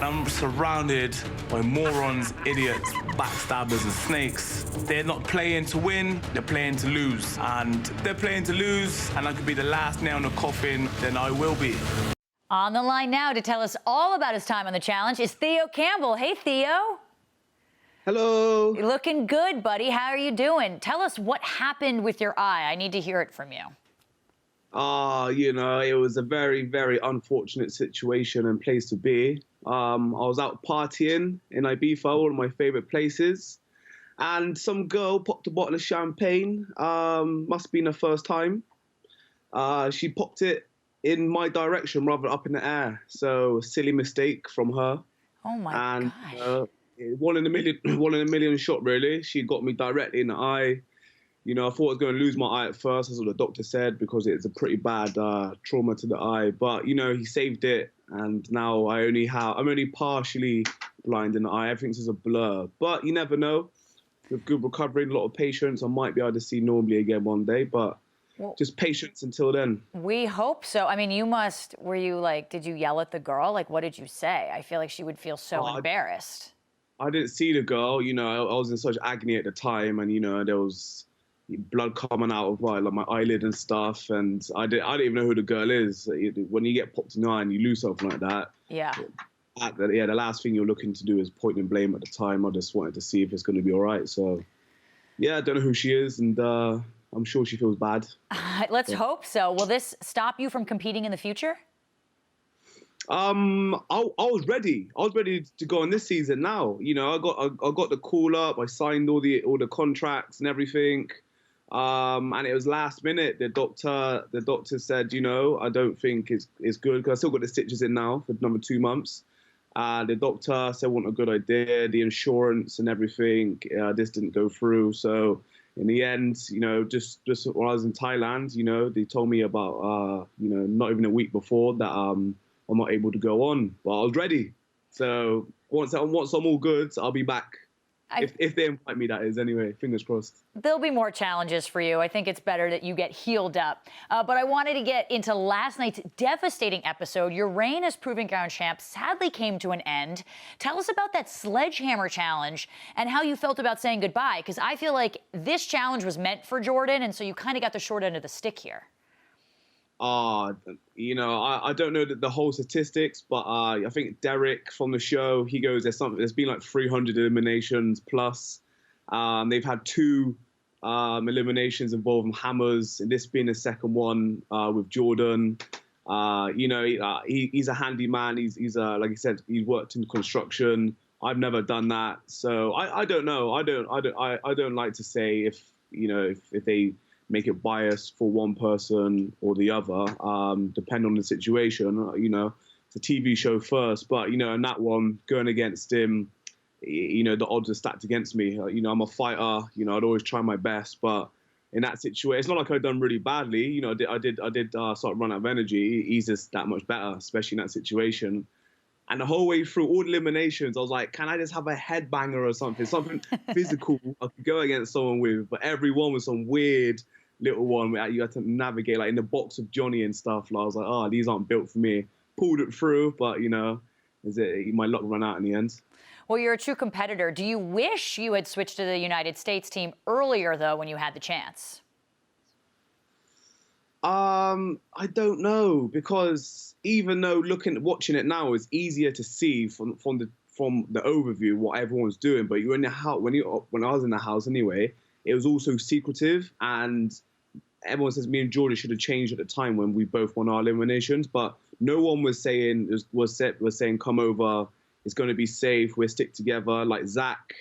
I'm surrounded by morons, idiots, backstabbers and snakes. They're not playing to win, they're playing to lose. And if they're playing to lose, and I could be the last nail in the coffin, then I will be. On the line now to tell us all about his time on the challenge is Theo Campbell. Hey, Theo. Hello. You're looking good, buddy. How are you doing? Tell us what happened with your eye. I need to hear it from you. It was a very, very unfortunate situation and place to be. I was out partying in Ibiza, one of my favorite places, and some girl popped a bottle of champagne. Must have been her first time. She popped it in my direction rather up in the air. So silly mistake from her. Oh my gosh. One in a million shot, really. She got me directly in the eye. I thought I was going to lose my eye at first, that's what the doctor said, because it's a pretty bad trauma to the eye. But, he saved it, and now I'm only partially blind in the eye. Everything's just a blur. But you never know. With good recovery, a lot of patience, I might be able to see normally again one day, but just patience until then. We hope so. I mean, did you yell at the girl? Like, what did you say? I feel like she would feel so embarrassed. I didn't see the girl, I was in such agony at the time, and, there was blood coming out of my eyelid and stuff, and I didn't even know who the girl is. When you get popped in the eye and you lose something like that, the last thing you're looking to do is point and blame at the time. I just wanted to see if it's going to be all right. So, I don't know who she is, and I'm sure she feels bad. Let's hope so. Will this stop you from competing in the future? I was ready. I was ready to go on this season now. I got the call up. I signed all the contracts and everything. And it was last minute. The doctor said, I don't think it's good, because I still got the stitches in now for another 2 months. The doctor said it wasn't a good idea. The insurance and everything, this didn't go through. So in the end, just when I was in Thailand, they told me about, not even a week before that I'm not able to go on. But I was ready. So once I'm all good, I'll be back. If they invite me, that is, anyway. Fingers crossed. There'll be more challenges for you. I think it's better that you get healed up. But I wanted to get into last night's devastating episode. Your reign as Proving Ground champ sadly came to an end. Tell us about that sledgehammer challenge and how you felt about saying goodbye, because I feel like this challenge was meant for Jordan, and so you kind of got the short end of the stick here. I don't know the whole statistics, but I think Derek from the show, he goes, there's been like 300 eliminations plus. They've had 2 eliminations involving hammers, and this being the second one with Jordan. He's a handyman. He's like I said, he's worked in construction. I've never done that, so I don't know. I don't like to say if they make it biased for one person or the other, depending on the situation. It's a TV show first, but, in that one, going against him, the odds are stacked against me. I'm a fighter, I'd always try my best, but in that situation, it's not like I've done really badly. I did sort of run out of energy. He's just that much better, especially in that situation. And the whole way through all the eliminations, I was like, can I just have a headbanger or something physical I could go against someone with? But everyone was some weird little one where you had to navigate, like in the box of Johnny and stuff. I was like, these aren't built for me. Pulled it through, but my luck ran out in the end. Well, you're a true competitor. Do you wish you had switched to the United States team earlier, though, when you had the chance? I don't know, because even though watching it now is easier to see from the overview what everyone's doing, but you're in the house when I was in the house anyway, it was also secretive, and everyone says me and Jordan should have changed at the time when we both won our eliminations, but no one was saying come over, it's going to be safe, we'll stick together, like Zach,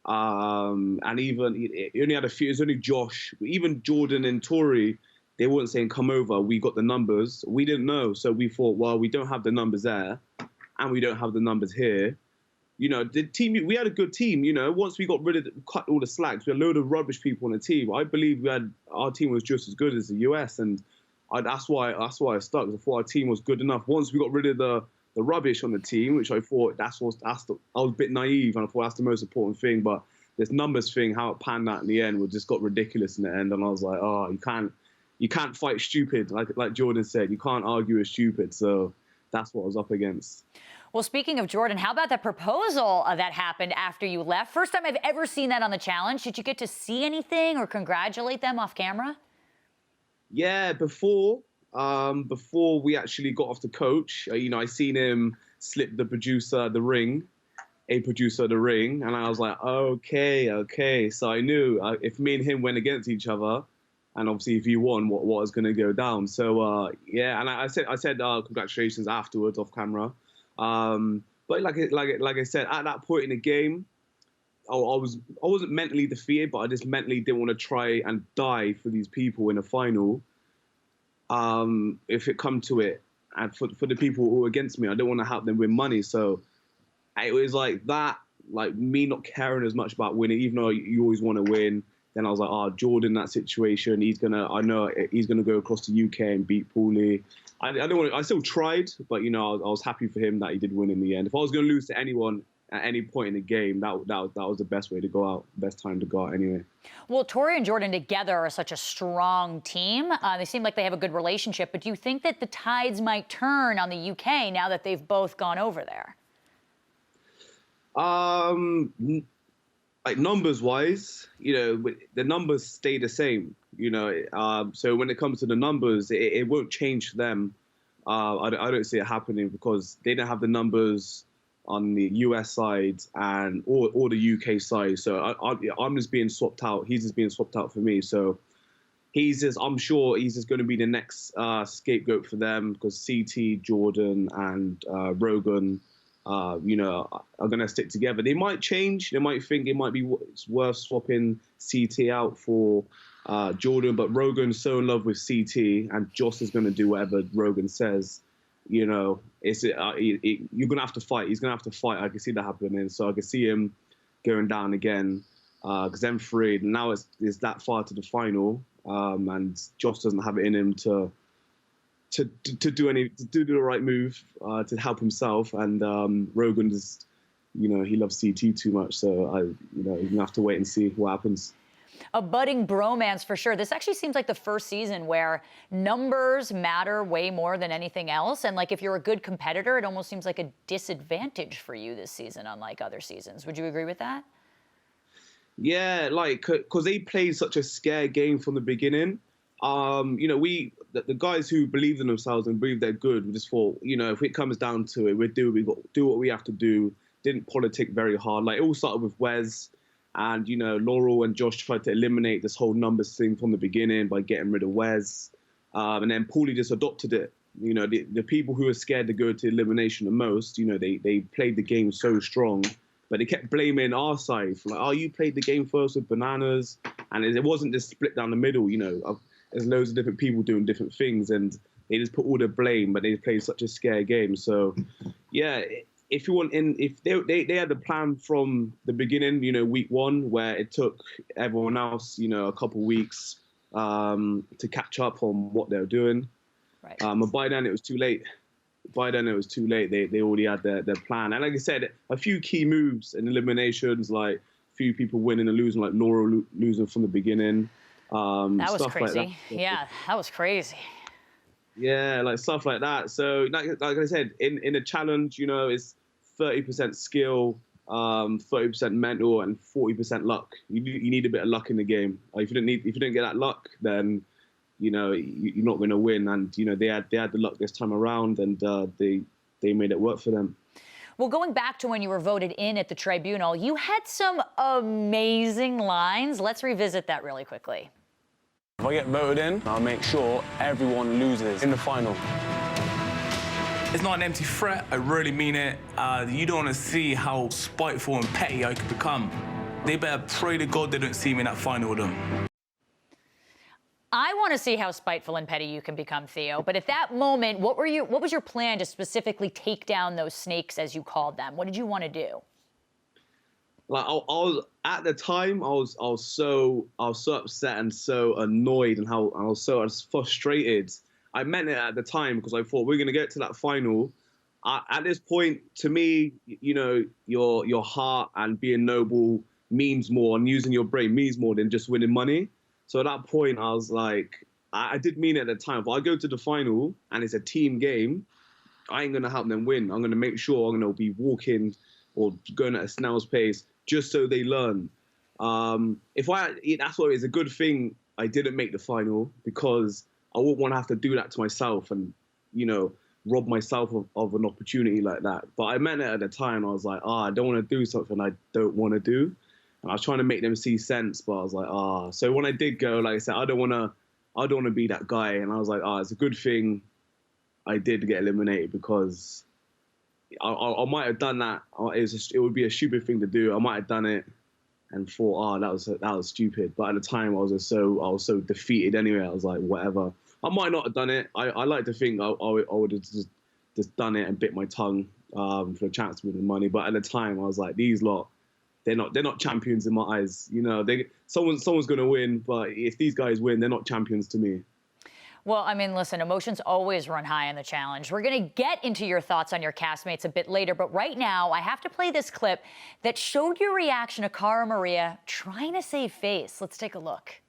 and even he only had a few. It was only Josh, even Jordan and Tori. They weren't saying come over. We got the numbers. We didn't know, so we thought, well, we don't have the numbers there, and we don't have the numbers here. The team, we had a good team. Once we cut all the slacks, we had a load of rubbish people on the team. I believe our team was just as good as the US, and that's why I stuck. I thought our team was good enough. Once we got rid of the rubbish on the team, which I thought I was a bit naive, and I thought that's the most important thing. But this numbers thing, how it panned out in the end, just got ridiculous in the end, and I was like, you can't fight stupid, like Jordan said. You can't argue with stupid. So that's what I was up against. Well, speaking of Jordan, how about that proposal that happened after you left? First time I've ever seen that on the challenge. Did you get to see anything or congratulate them off camera? Yeah, before we actually got off the coach, I seen him slip a producer the ring, and I was like, okay. So I knew if me and him went against each other, and obviously if he won, what was going to go down. So yeah, and I said congratulations afterwards off camera. But like I said, at that point in the game, I wasn't mentally defeated, but I just mentally didn't want to try and die for these people in a final. If it come to it, and for the people who were against me, I don't want to help them win money. So it was like that, like me not caring as much about winning, even though you always want to win. Then I was like, Jordan, that situation, I know he's gonna go across the UK and beat Paulie. I still tried, but I was happy for him that he did win in the end. If I was gonna lose to anyone at any point in the game, that was the best way to go out, best time to go out anyway. Well, Tori and Jordan together are such a strong team. They seem like they have a good relationship, but do you think that the tides might turn on the UK now that they've both gone over there? Like numbers wise, the numbers stay the same, so when it comes to the numbers, it won't change for them. I don't see it happening because they don't have the numbers on the US side or the UK side. So I'm just being swapped out. He's just being swapped out for me. So I'm sure he's just going to be the next scapegoat for them because CT, Jordan, and Rogan, are going to stick together. They might change. They might think it might be worth swapping CT out for Jordan, but Rogan's so in love with CT, and Joss is going to do whatever Rogan says. You're going to have to fight. He's going to have to fight. I can see that happening. So I can see him going down again because them three, now it's that far to the final, and Joss doesn't have it in him to do the right move to help himself, and Rogan just he loves CT too much, so he's gonna have to wait and see what happens. A budding bromance for sure. This actually seems like the first season where numbers matter way more than anything else, and like if you're a good competitor, it almost seems like a disadvantage for you this season, unlike other seasons. Would you agree with that? Yeah, because they played such a scare game from the beginning. The guys who believe in themselves and believe they're good, we just thought, if it comes down to it, we do what we have to do. Didn't politic very hard. Like it all started with Wes, and Laurel and Josh tried to eliminate this whole numbers thing from the beginning by getting rid of Wes, and then Paulie just adopted it. The people who were scared to go to elimination the most, they played the game so strong, but they kept blaming our side for like, you played the game first with bananas, and it wasn't just split down the middle. There's loads of different people doing different things, and they just put all the blame, but they played such a scare game. So, yeah, if they had the plan from the beginning, week one, where it took everyone else, a couple weeks to catch up on what they're doing. Right. But by then it was too late. They already had their plan. And like I said, a few key moves in eliminations, like a few people winning and losing, like Laura losing from the beginning. That was stuff crazy. like that. Yeah, that was crazy. Yeah, like stuff like that. So, like I said, in a challenge, it's 30% skill, 30% mental, and 40% luck. You need a bit of luck in the game. If you don't get that luck, then you're not going to win. And they had the luck this time around, and they made it work for them. Well, going back to when you were voted in at the tribunal, you had some amazing lines. Let's revisit that really quickly. If I get voted in, I'll make sure everyone loses in the final. It's not an empty threat, I really mean it. You don't want to see how spiteful and petty I could become. They better pray to God they don't see me in that final with them. I want to see how spiteful and petty you can become, Theo. But at that moment, what was your plan to specifically take down those snakes, as you called them? What did you want to do? Like I was at the time, I was so upset and so annoyed, and I was so frustrated. I meant it at the time because I thought we're gonna get to that final. At this point, to me, your heart and being noble means more, and using your brain means more than just winning money. So at that point, I was like, I did mean it at the time. If I go to the final and it's a team game, I ain't gonna help them win. I'm gonna make sure I'm gonna be walking or going at a snail's pace just so they learn. That's why it's a good thing I didn't make the final, because I wouldn't want to have to do that to myself and, you know, rob myself of an opportunity like that. But I meant it at the time. I was like, I don't want to do something I don't want to do. And I was trying to make them see sense, but I was like, So when I did go, like I said, I don't want to be that guy. And I was like, it's a good thing I did get eliminated, because I might have done that. It would be a stupid thing to do. I might have done it and thought, that was stupid. But at the time, I was so defeated anyway. I was like, whatever. I might not have done it. I like to think I would have just done it and bit my tongue for a chance to win the money. But at the time, I was like, these lot, they're not champions in my eyes. You know, someone's going to win, but if these guys win, they're not champions to me. Well, I mean, listen, emotions always run high in the challenge. We're going to get into your thoughts on your castmates a bit later, but right now I have to play this clip that showed your reaction to Cara Maria trying to save face. Let's take a look.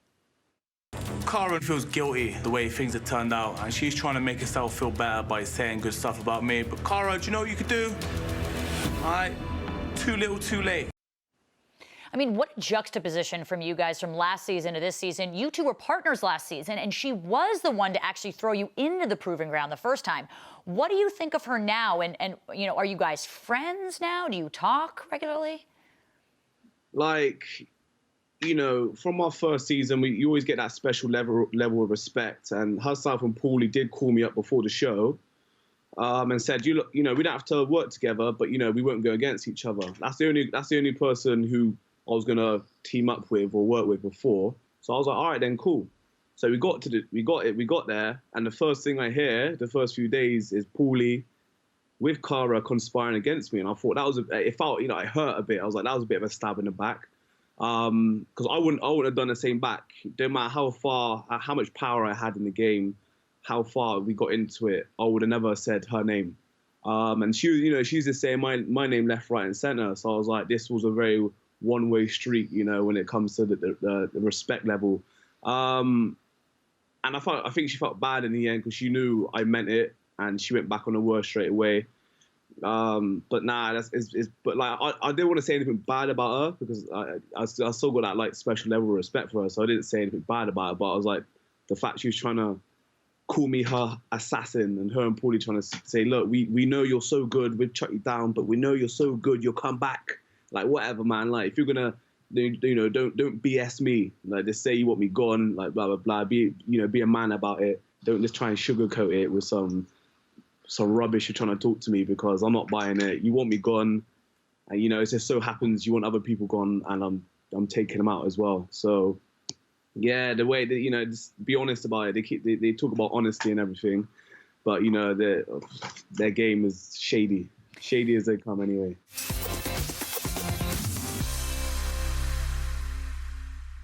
Cara feels guilty the way things have turned out, and she's trying to make herself feel better by saying good stuff about me. But Cara, do you know what you could do? All right, too little, too late. I mean, what a juxtaposition from you guys from last season to this season. You two were partners last season, and she was the one to actually throw you into the proving ground the first time. What do you think of her now? And you know, are you guys friends now? Do you talk regularly? Like, you know, from our first season, you always get that special level of respect. And herself and Paulie did call me up before the show and said, you know, we don't have to work together, but, you know, we won't go against each other. That's the only person who I was going to team up with or work with before. So I was like, all right, then cool. So we got there. And the first thing I hear, the first few days, is Paulie with Cara conspiring against me. And I thought it felt, you know, it hurt a bit. I was like, that was a bit of a stab in the back. Because I wouldn't have done the same back. No matter how much power I had in the game, how far we got into it, I would have never said her name. And she, you know, she's just saying my name left, right, and center. So I was like, this was a very one-way street, you know, when it comes to the respect level. And I think she felt bad in the end because she knew I meant it, and she went back on the word straight away. But nah, but like I didn't want to say anything bad about her because I still got that like special level of respect for her, so I didn't say anything bad about her. But I was like, the fact she was trying to call me her assassin, and her and Paulie trying to say, look, we know you're so good, we've shut you down, but we know you're so good, you'll come back. Like, whatever, man. Like, if you're gonna, you know, don't BS me. Like, just say you want me gone. Like, blah blah blah. Be a man about it. Don't just try and sugarcoat it with some rubbish you're trying to talk to me, because I'm not buying it. You want me gone, and you know, it just so happens you want other people gone, and I'm taking them out as well. So, yeah, the way that, you know, just be honest about it. They talk about honesty and everything, but you know, their game is shady as they come anyway.